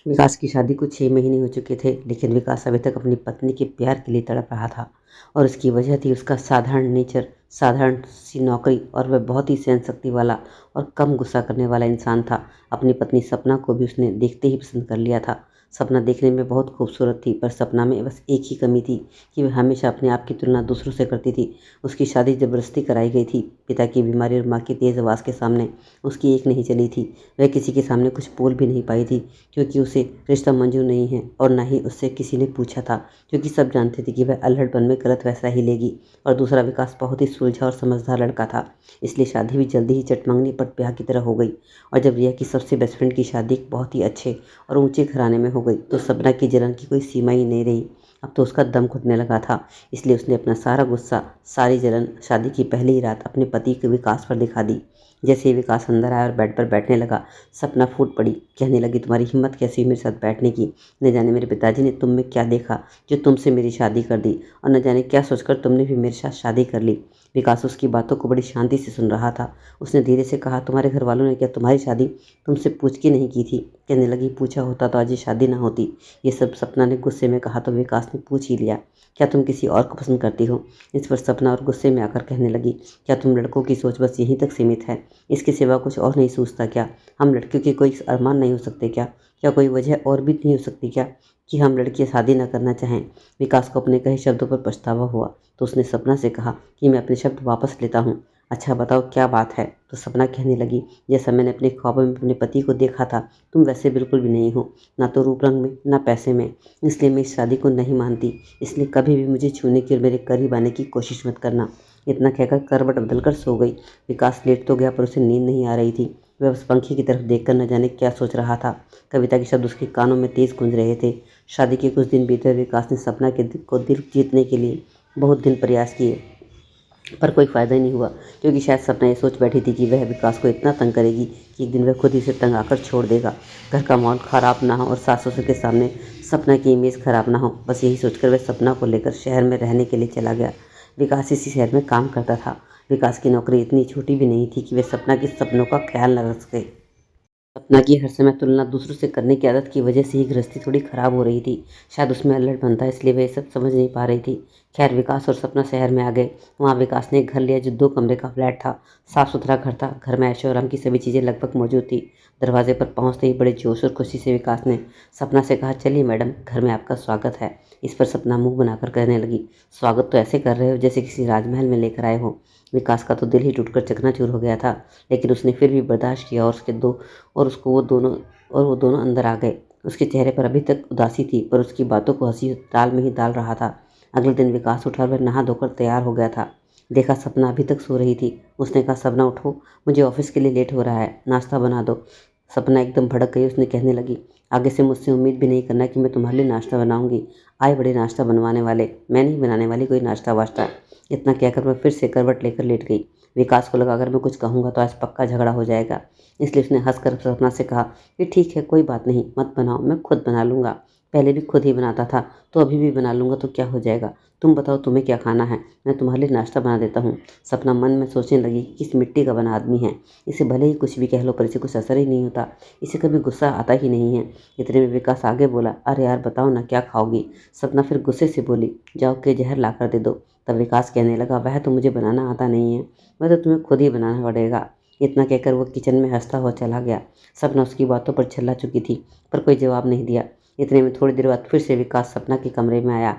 विकास की शादी को 6 महीने हो चुके थे, लेकिन विकास अभी तक अपनी पत्नी के प्यार के लिए तड़प रहा था। और उसकी वजह थी उसका साधारण नेचर, साधारण सी नौकरी, और वह बहुत ही सहनशक्ति वाला और कम गुस्सा करने वाला इंसान था। अपनी पत्नी सपना को भी उसने देखते ही पसंद कर लिया था। सपना देखने में बहुत खूबसूरत थी, पर सपना में बस एक ही कमी थी कि वह हमेशा अपने आप की तुलना दूसरों से करती थी। उसकी शादी ज़बरदस्ती कराई गई थी। पिता की बीमारी और माँ की तेज़ आवाज़ के सामने उसकी एक नहीं चली थी। वह किसी के सामने कुछ बोल भी नहीं पाई थी, क्योंकि उसे रिश्ता मंजूर नहीं है, और ना ही उससे किसी ने पूछा था, क्योंकि सब जानते थे कि वह अल्हड़पन में गलत फैसला ही लेगी। और दूसरा, विकास बहुत ही सुलझा और समझदार लड़का था, इसलिए शादी भी जल्दी ही चटमंगनी पट ब्याह की तरह हो गई। और जब रिया की सबसे बेस्ट फ्रेंड की शादी एक बहुत ही अच्छे और ऊंचे घराने में हो गई, तो सपना की जलन की कोई सीमा ही नहीं रही। अब तो उसका दम घुटने लगा था, इसलिए उसने अपना सारा गुस्सा, सारी जलन शादी की पहली ही रात अपने पति के विकास पर दिखा दी। जैसे ही विकास अंदर आया और बेड पर बैठने लगा, सपना फूट पड़ी। कहने लगी, तुम्हारी हिम्मत कैसी हुई मेरे साथ बैठने की? न जाने मेरे पिताजी ने तुम में क्या देखा जो तुमसे मेरी शादी कर दी, और न जाने क्या सोचकर तुमने भी मेरे साथ शादी कर ली। विकास उसकी बातों को बड़ी शांति से सुन रहा था। उसने धीरे से कहा, तुम्हारे घर वालों ने क्या तुम्हारी शादी तुमसे पूछ के नहीं की थी? कहने लगी, पूछा होता तो आज ये शादी ना होती। ये सब सपना ने गुस्से में कहा तो विकास ने पूछ ही लिया, क्या तुम किसी और को पसंद करती हो? इस पर सपना और गुस्से में आकर कहने लगी, क्या तुम लड़कों की सोच बस यहीं तक सीमित है? इसके सिवा कुछ और नहीं सोचता क्या? हम लड़कियों के कोई अरमान नहीं हो सकते क्या? क्या कोई वजह और भी नहीं हो सकती क्या कि हम लड़कियां शादी न करना चाहें? विकास को अपने कहे शब्दों पर पछतावा हुआ, तो उसने सपना से कहा कि मैं अपने शब्द वापस लेता हूँ। अच्छा बताओ क्या बात है? तो सपना कहने लगी, जैसा मैंने अपने ख्वाबों में अपने पति को देखा था, तुम वैसे बिल्कुल भी नहीं हो, ना तो रूप रंग में ना पैसे में। इसलिए मैं इस शादी को नहीं मानती। इसलिए कभी भी मुझे छूने की और मेरे करीब आने की कोशिश मत करना। इतना कहकर करवट बदलकर सो गई। विकास लेट तो गया, पर उसे नींद नहीं आ रही थी। वह उस पंखी की तरफ देखकर न जाने क्या सोच रहा था। कविता के शब्द उसके कानों में तेज गूंज रहे थे। शादी के कुछ दिन बीते, विकास ने सपना के दिल को दिल जीतने के लिए बहुत दिन प्रयास किए, पर कोई फ़ायदा ही नहीं हुआ, क्योंकि शायद सपना ये सोच बैठी थी कि वह विकास को इतना तंग करेगी कि एक दिन वह खुद ही उसे तंग आकर छोड़ देगा। घर का माहौल ख़राब ना हो और सास ससुर के सामने सपना की इमेज ख़राब ना हो, बस यही सोचकर वह सपना को लेकर शहर में रहने के लिए चला गया। विकास इसी शहर में काम करता था। विकास की नौकरी इतनी छोटी भी नहीं थी कि वह सपना के सपनों का ख्याल न रख सके। सपना की हर समय तुलना दूसरों से करने की आदत की वजह से ही गृहस्थी थोड़ी खराब हो रही थी। शायद उसमें अल्हड़पन था, इसलिए वह सब समझ नहीं पा रही थी। खैर, विकास और सपना शहर में आ गए। वहाँ विकास ने एक घर लिया जो 2 कमरे का फ्लैट था। साफ सुथरा घर था। घर में ऐशो आराम की सभी चीज़ें लगभग मौजूद थी। दरवाजे पर पहुँचते ही बड़े जोश और खुशी से विकास ने सपना से कहा, चलिए मैडम, घर में आपका स्वागत है। इस पर सपना मुंह बनाकर कहने लगी, स्वागत तो ऐसे कर रहे हो जैसे किसी राजमहल में लेकर आए हो। विकास का तो दिल ही टूटकर चकनाचूर हो गया था, लेकिन उसने फिर भी बर्दाश्त किया, और वो दोनों अंदर आ गए। उसके चेहरे पर अभी तक उदासी थी, पर उसकी बातों को हंसी ताल में ही डाल रहा था। अगले दिन विकास उठा और वह नहा धोकर तैयार हो गया था। देखा सपना अभी तक सो रही थी। उसने कहा, सपना उठो, मुझे ऑफिस के लिए लेट हो रहा है, नाश्ता बना दो। सपना एकदम भड़क गई। उसने कहने लगी, आगे से मुझसे उम्मीद भी नहीं करना कि मैं तुम्हारे लिए नाश्ता बनाऊंगी। आए बड़े नाश्ता बनवाने वाले, मैं नहीं बनाने वाली कोई नाश्ता वाश्ता। इतना कहकर वह फिर से करवट लेकर लेट गई। विकास को लगा, अगर मैं कुछ कहूँगा तो आज पक्का झगड़ा हो जाएगा, इसलिए उसने हंसकर सपना से कहा कि ठीक है, कोई बात नहीं, मत बनाओ, मैं खुद बना लूँगा। पहले भी खुद ही बनाता था, तो अभी भी बना लूँगा, तो क्या हो जाएगा। तुम बताओ तुम्हें क्या खाना है, मैं तुम्हारे लिए नाश्ता बना देता हूँ। सपना मन में सोचने लगी कि इस मिट्टी का बना आदमी है, इसे भले ही कुछ भी कह लो पर इसे कुछ असर ही नहीं होता, इसे कभी गुस्सा आता ही नहीं है। इतने में विकास आगे बोला, अरे यार बताओ ना क्या खाओगी। सपना फिर गुस्से से बोली, जाओ के जहर ला कर दे दो। तब विकास कहने लगा, वह तो मुझे बनाना आता नहीं है, वह तो तुम्हें खुद ही बनाना पड़ेगा। इतना कहकर वो किचन में हंसता हुआ चला गया। सपना उसकी बातों पर चिल्ला चुकी थी, पर कोई जवाब नहीं दिया। इतने में थोड़ी देर बाद फिर से विकास सपना के कमरे में आया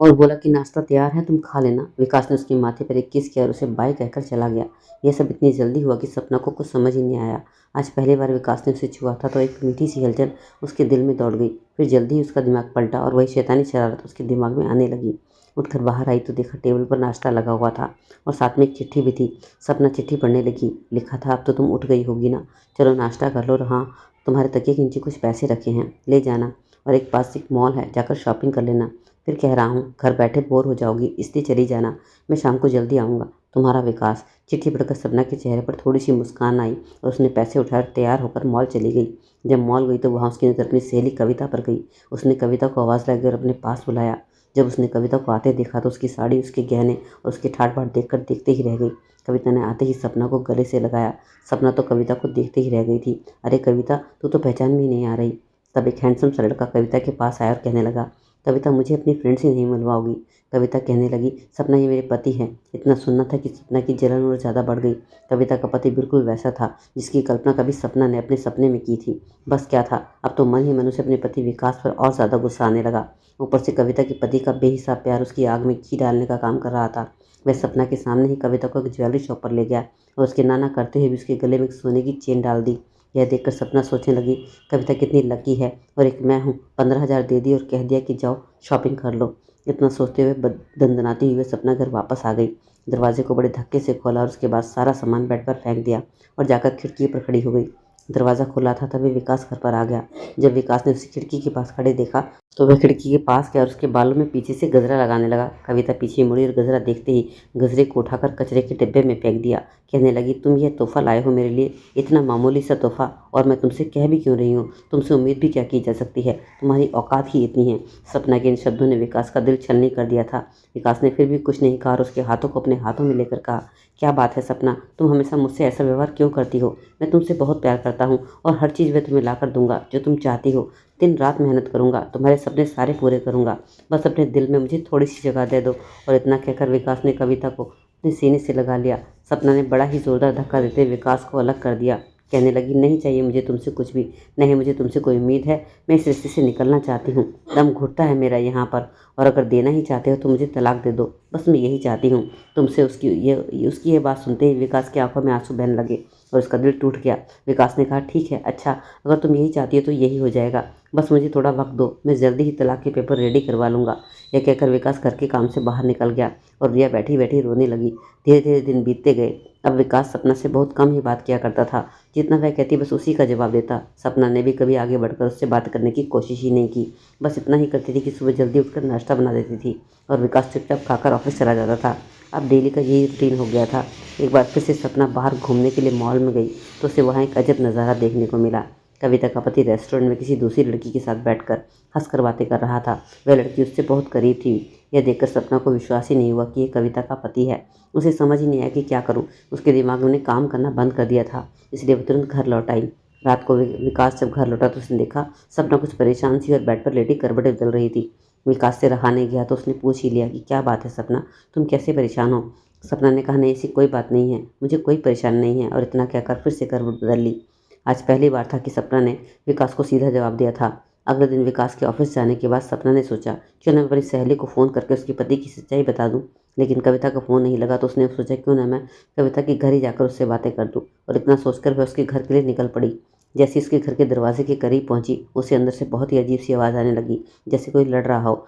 और बोला कि नाश्ता तैयार है, तुम खा लेना। विकास ने उसके माथे पर एक किस किया और उसे बाय कहकर चला गया। यह सब इतनी जल्दी हुआ कि सपना को कुछ समझ ही नहीं आया। आज पहली बार विकास ने उसे छुआ था, तो एक मीठी सी हलचल उसके दिल में दौड़ गई। फिर जल्दी ही उसका दिमाग पलटा और वही शैतानी शरारत उसके दिमाग में आने लगी। उठकर बाहर आई तो देखा टेबल पर नाश्ता लगा हुआ था और साथ में एक चिट्ठी भी थी। सपना चिट्ठी पढ़ने लगी। लिखा था, अब तो तुम उठ गई होगी ना, चलो नाश्ता कर लो, और हाँ, तुम्हारे तकिए के नीचे कुछ पैसे रखे हैं, ले जाना, और एक पास एक मॉल है, जाकर शॉपिंग कर लेना। फिर कह रहा हूँ, घर बैठे बोर हो जाओगी, इसलिए चली जाना, मैं शाम को जल्दी आऊँगा, तुम्हारा विकास। चिट्ठी पढ़कर सपना के चेहरे पर थोड़ी सी मुस्कान आई और उसने पैसे उठाकर तैयार होकर मॉल चली गई। जब मॉल गई तो वहाँ उसकी नज़र अपनी सहेली कविता पर गई। उसने कविता को आवाज़ लगाकर अपने पास बुलाया। जब उसने कविता को आते देखा तो उसकी साड़ी, उसके गहने और उसके ठाट बाट देखकर देखते ही रह गई। कविता ने आते ही सपना को गले से लगाया। सपना तो कविता को देखते ही रह गई थी। अरे कविता, तू तो पहचान में ही नहीं आ रही। तब एक हैंडसम सा लड़का कविता के पास आया और कहने लगा, कविता मुझे अपनी फ्रेंड से नहीं मिलवाओगी? कविता कहने लगी, सपना ये मेरे पति हैं। इतना सुनना था कि सपना की जलन और ज़्यादा बढ़ गई। कविता का पति बिल्कुल वैसा था जिसकी कल्पना कभी सपना ने अपने सपने में की थी। बस क्या था, अब तो मन ही मन उसे अपने पति विकास पर और ज़्यादा गुस्सा आने लगा। ऊपर से कविता के पति का बेहिसाब प्यार उसकी आग में घी डालने का काम कर रहा था। वह सपना के सामने ही कविता को एक ज्वेलरी शॉप पर ले गया और उसके नाना करते हुए भी उसके गले में एक सोने की चेन डाल दी। यह देखकर सपना सोचने लगी, कविता कितनी लकी है और एक मैं हूँ। 15,000 दे दी और कह दिया कि जाओ शॉपिंग कर लो। इतना सोचते हुए दंदनाती हुए सपना घर वापस आ गई। दरवाजे को बड़े धक्के से खोला और उसके बाद सारा सामान बेड पर फेंक दिया और जाकर खिड़की पर खड़ी हो गई। दरवाज़ा खुला था तभी विकास घर पर आ गया। जब विकास ने उसे खिड़की के पास खड़े देखा तो वह खिड़की के पास गया और उसके बालों में पीछे से गजरा लगाने लगा। कविता पीछे मुड़ी और गजरा देखते ही गजरे को उठाकर कचरे के डिब्बे में फेंक दिया। कहने लगी, तुम यह तोहफा लाए हो मेरे लिए? इतना मामूली सा तोहफा, और मैं तुमसे कह भी क्यों रही हूँ? तुमसे उम्मीद भी क्या की जा सकती है? तुम्हारी औकात ही इतनी है। सपना के इन शब्दों ने विकास का दिल छलनी कर दिया था। विकास ने फिर भी कुछ नहीं कहा और उसके हाथों को अपने हाथों में लेकर कहा, क्या बात है सपना, तुम हमेशा मुझसे ऐसा व्यवहार क्यों करती हो? मैं तुमसे बहुत प्यार करता हूँ और हर चीज़ मैं तुम्हें ला कर दूंगा जो तुम चाहती हो। दिन रात मेहनत करूंगा, तुम्हारे सपने सारे पूरे करूंगा। बस अपने दिल में मुझे थोड़ी सी जगह दे दो। और इतना कहकर विकास ने कविता को अपने सीने से लगा लिया। सपना ने बड़ा ही जोरदार धक्का देते विकास को अलग कर दिया। कहने लगी, नहीं चाहिए मुझे तुमसे कुछ भी, नहीं मुझे तुमसे कोई उम्मीद है। मैं इस रिश्ते से निकलना चाहती हूँ, दम घुटता है मेरा यहाँ पर। और अगर देना ही चाहते हो तो मुझे तलाक दे दो, बस मैं यही चाहती हूँ तुमसे। उसकी ये बात सुनते ही विकास की आंखों में आंसू बहने लगे और उसका दिल टूट गया। विकास ने कहा, ठीक है, अच्छा अगर तुम यही चाहती हो तो यही हो जाएगा, बस मुझे थोड़ा वक्त दो, मैं जल्दी ही तलाक के पेपर रेडी करवा लूँगा। यह कहकर विकास घर के काम से बाहर निकल गया और रिया बैठी बैठी रोने लगी। धीरे धीरे दिन बीतते गए। अब विकास सपना से बहुत कम ही बात किया करता था। जितना वह कहती बस उसी का जवाब देता। सपना ने भी कभी आगे बढ़कर उससे बात करने की कोशिश ही नहीं की। बस इतना ही करती थी कि सुबह जल्दी उठकर नाश्ता बना देती थी और विकास चुपचाप खाकर ऑफिस चला जाता था। अब डेली का यही रूटीन हो गया था। एक बार फिर से सपना बाहर घूमने के लिए मॉल में गई तो उसे वहाँ एक अजब नज़ारा देखने को मिला। कविता का पति रेस्टोरेंट में किसी दूसरी लड़की के साथ बैठकर हंसकर बातें कर रहा था। वह लड़की उससे बहुत करीब थी। यह देखकर सपना को विश्वास ही नहीं हुआ कि यह कविता का पति है। उसे समझ ही नहीं आया कि क्या करूं। उसके दिमाग में काम करना बंद कर दिया था, इसलिए वह तुरंत घर लौट आई। रात को विकास जब घर लौटा तो उसने देखा सपना कुछ परेशान सी और बेड पर लेटी करवटें बदल रही थी। विकास से रहा नहीं गया तो उसने पूछ ही लिया कि क्या बात है सपना, तुम कैसे परेशान हो? सपना ने कहा, नहीं ऐसी कोई बात नहीं है, मुझे कोई परेशानी नहीं है। और इतना कहकर फिर से करवट बदल ली। आज पहली बार था कि सपना ने विकास को सीधा जवाब दिया था। अगले दिन विकास के ऑफिस जाने के बाद सपना ने सोचा क्यों न मैं अपनी सहेली को फ़ोन करके उसके पति की सच्चाई बता दूं। लेकिन कविता का फ़ोन नहीं लगा तो उसने सोचा क्यों न मैं कविता के घर ही जाकर उससे बातें कर दूं। और इतना सोचकर वह उसके घर के लिए निकल पड़ी। जैसे उसके घर के दरवाजे के करीब पहुंची उसे अंदर से बहुत ही अजीब सी आवाज़ आने लगी, जैसे कोई लड़ रहा हो।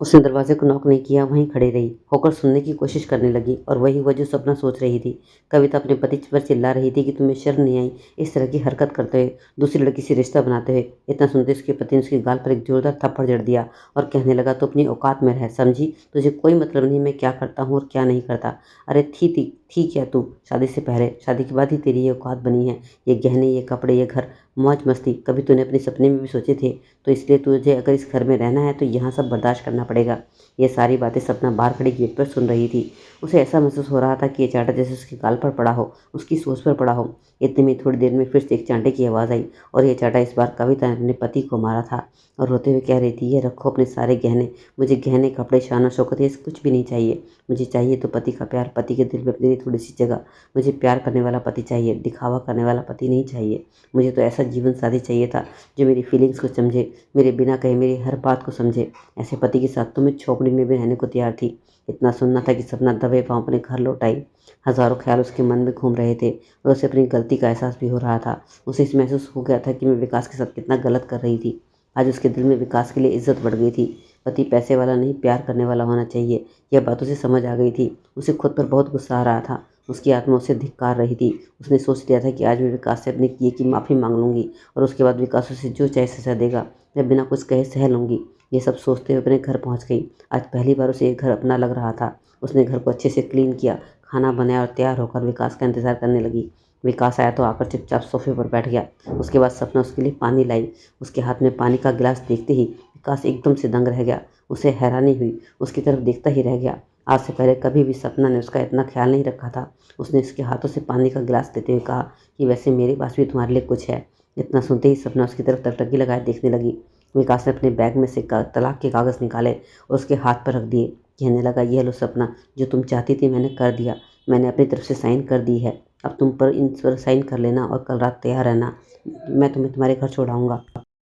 उसने दरवाजे को नॉक नहीं किया, वहीं खड़ी रही होकर सुनने की कोशिश करने लगी और वही हुआ जो सपना सोच रही थी। कविता अपने पति पर चिल्ला रही थी कि तुम्हें शर्म नहीं आई इस तरह की हरकत करते हुए, दूसरी लड़की से रिश्ता बनाते हुए। इतना सुनते उसके पति ने उसके गाल पर एक जोरदार थप्पड़ जड़ दिया और कहने लगा, तो अपनी औकात में रह, समझी? तुझे कोई मतलब नहीं मैं क्या करता हूँ और क्या नहीं करता। अरे थी क्या तू शादी से पहले? शादी के बाद ही तेरी ये औकात बनी है। ये गहने, ये कपड़े, ये घर, मौज मस्ती कभी तूने अपने सपने में भी सोचे थे? तो इसलिए तुझे अगर इस घर में रहना है तो यहाँ सब बर्दाश्त करना पड़ेगा। ये सारी बातें सपना बाहर खड़ी गेट पर सुन रही थी। उसे ऐसा महसूस हो रहा था कि ये चांटा जैसे उसके गाल पर पड़ा हो, उसकी सोच पर पड़ा हो। इतने में थोड़ी देर में फिर से एक चांटे की आवाज़ आई और ये चांटा इस बार कविता ने अपने पति को मारा था और रोते हुए कह रही थी, ये रखो अपने सारे गहने, मुझे गहने, कपड़े, शान शौकत ये कुछ भी नहीं चाहिए। मुझे चाहिए तो पति का प्यार, पति के दिल में अपनी थोड़ी सी जगह। मुझे प्यार करने वाला पति चाहिए, दिखावा करने वाला पति नहीं चाहिए। मुझे तो ऐसा जीवन साथी चाहिए था जो मेरी फीलिंग्स को समझे, मेरे बिना कहे मेरी हर बात को समझे। ऐसे पति के साथ तो मैं झोपड़ी में भी रहने को तैयार थी। इतना सुनना था कि सपना दबे पाँव अपने घर लौट आई। हज़ारों ख्याल उसके मन में घूम रहे थे और उसे अपनी गलती का एहसास भी हो रहा था। उसे इस महसूस हो गया था कि मैं विकास के साथ कितना गलत कर रही थी। आज उसके दिल में विकास के लिए इज्जत बढ़ गई थी। पति पैसे वाला नहीं, प्यार करने वाला होना चाहिए, यह बात उसे समझ आ गई थी। उसे खुद पर बहुत गुस्सा आ रहा था। उसकी आत्मा उसे धिक्कार रही थी। उसने सोच लिया था कि आज मैं विकास से अपने किए की माफ़ी मांग लूँगी और उसके बाद विकास उसे जो चाहे सजा देगा, मैं बिना कुछ कहे सह लूँगी। ये सब सोचते हुए अपने घर पहुंच गई। आज पहली बार उसे एक घर अपना लग रहा था। उसने घर को अच्छे से क्लीन किया, खाना बनाया और तैयार होकर विकास का इंतज़ार करने लगी। विकास आया तो आकर चुपचाप सोफे पर बैठ गया। उसके बाद सपना उसके लिए पानी लाई। उसके हाथ में पानी का गिलास देखते ही विकास एकदम से दंग रह गया। उसे हैरानी हुई, उसकी तरफ देखता ही रह गया। आज से पहले कभी भी सपना ने उसका इतना ख्याल नहीं रखा था। उसने उसके हाथों से पानी का गिलास लेते हुए कहा कि वैसे मेरे पास भी तुम्हारे लिए कुछ है। इतना सुनते ही सपना उसकी तरफ टकटकी लगाए देखने लगी। विकास ने अपने बैग में से तलाक के कागज़ निकाले और उसके हाथ पर रख दिए। कहने लगा, यह लो सपना, जो तुम चाहती थी मैंने कर दिया। मैंने अपनी तरफ से साइन कर दी है। अब तुम पर इन पर साइन कर लेना और कल रात तैयार रहना। मैं तुम्हें तुम्हारे घर छोड़ाऊंगा।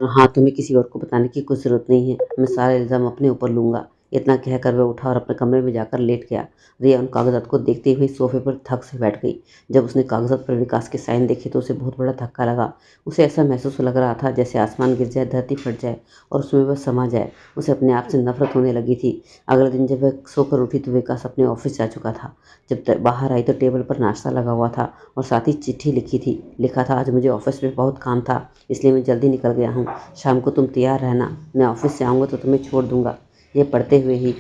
हाँ, तुम्हें किसी और को बताने की कुछ ज़रूरत नहीं है। मैं सारा इल्ज़ाम अपने ऊपर लूँगा। इतना कहकर वह उठा और अपने कमरे में जाकर लेट गया। रिया उन कागज़ात को देखते हुए सोफ़े पर थक से बैठ गई। जब उसने कागज़ात पर विकास के साइन देखे तो उसे बहुत बड़ा धक्का लगा। उसे ऐसा महसूस लग रहा था जैसे आसमान गिर जाए, धरती फट जाए और उसमें वह समा जाए। उसे अपने आप से नफ़रत होने लगी थी। अगले दिन जब वह सोकर उठी तो विकास अपने ऑफ़िस जा चुका था। जब बाहर आई तो टेबल पर नाश्ता लगा हुआ था और साथ ही चिट्ठी लिखी थी। लिखा था, आज मुझे ऑफ़िस में बहुत काम था इसलिए मैं जल्दी निकल गया हूँ। शाम को तुम तैयार रहना। मैं ऑफ़िस से आऊँगा तो तुम्हें छोड़ दूँगा। ये पढ़ते हुए ही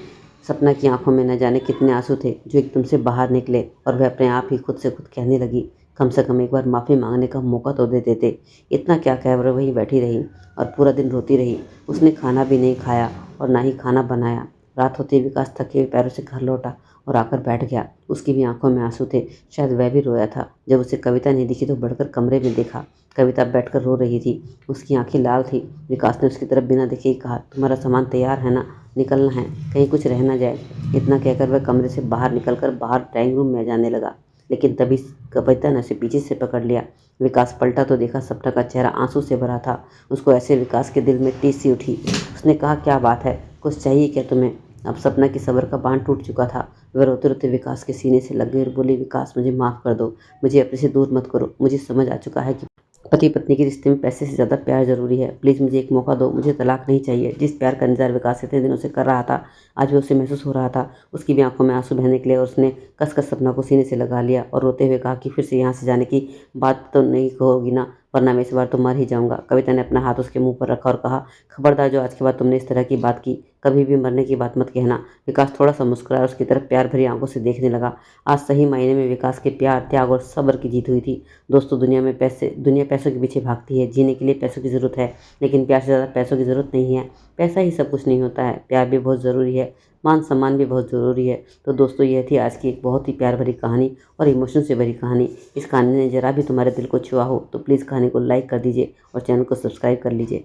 सपना की आंखों में न जाने कितने आंसू थे जो एकदम से बाहर निकले और वह अपने आप ही खुद से खुद कहने लगी, कम से कम एक बार माफ़ी मांगने का मौका तो दे देते। इतना क्या कह वह वहीं बैठी रही और पूरा दिन रोती रही। उसने खाना भी नहीं खाया और ना ही खाना बनाया। रात होते ही विकास थके हुए पैरों से घर लौटा और आकर बैठ गया। उसकी भी आंखों में आंसू थे। शायद वह भी रोया था। जब उसे कविता नहीं दिखी तो बढ़कर कमरे में देखा। कविता बैठकर रो रही थी। उसकी आंखें लाल थी। विकास ने उसकी तरफ बिना देखे ही कहा, तुम्हारा सामान तैयार है ना? निकलना है, कहीं कुछ रह ना जाए। इतना कहकर वह कमरे से बाहर निकलकर बाहर ड्राइंग रूम में जाने लगा। लेकिन तभी कविता ने उसे पीछे से पकड़ लिया। विकास पलटा तो देखा सपना का चेहरा आंसू से भरा था। उसको ऐसे विकास के दिल में टीस सी उठी। उसने कहा, क्या बात है, कुछ चाहिए क्या तुम्हें? अब सपना की सब्र का बांध टूट चुका था। वह रोते रोते विकास के सीने से लग गई और बोली, विकास मुझे माफ़ कर दो, मुझे अपने से दूर मत करो। मुझे समझ आ चुका है कि पति पत्नी के रिश्ते में पैसे से ज़्यादा प्यार ज़रूरी है। प्लीज़ मुझे एक मौका दो, मुझे तलाक नहीं चाहिए। जिस प्यार का इंतजार विकास इतने दिनों से कर रहा था आज भी उसे महसूस हो रहा था। उसकी भी आंखों में आंसू बहने निकले और उसने कसकर सपना को सीने से लगा लिया और रोते हुए कहा कि फिर से यहाँ से जाने की बात तो नहीं कहोगी ना, वरना मैं इस बार तो मर ही जाऊँगा। कविता ने अपना हाथ उसके मुँह पर रखा और कहा, खबरदार जो आज के बाद तुमने इस तरह की बात की, कभी भी मरने की बात मत कहना। विकास थोड़ा सा मुस्कुराया और उसकी तरफ प्यार भरी आंखों से देखने लगा। आज सही मायने में विकास के प्यार, त्याग और सब्र की जीत हुई थी। दोस्तों, दुनिया पैसों के पीछे भागती है। जीने के लिए पैसों की ज़रूरत है, लेकिन प्यार से ज़्यादा पैसों की ज़रूरत नहीं है। पैसा ही सब कुछ नहीं होता है, प्यार भी बहुत ज़रूरी है, मान सम्मान भी बहुत ज़रूरी है। तो दोस्तों, यह थी आज की एक बहुत ही प्यार भरी कहानी और इमोशन से भरी कहानी। इस कहानी ने ज़रा भी तुम्हारे दिल को छुआ हो तो प्लीज़ कहानी को लाइक कर दीजिए और चैनल को सब्सक्राइब कर लीजिए।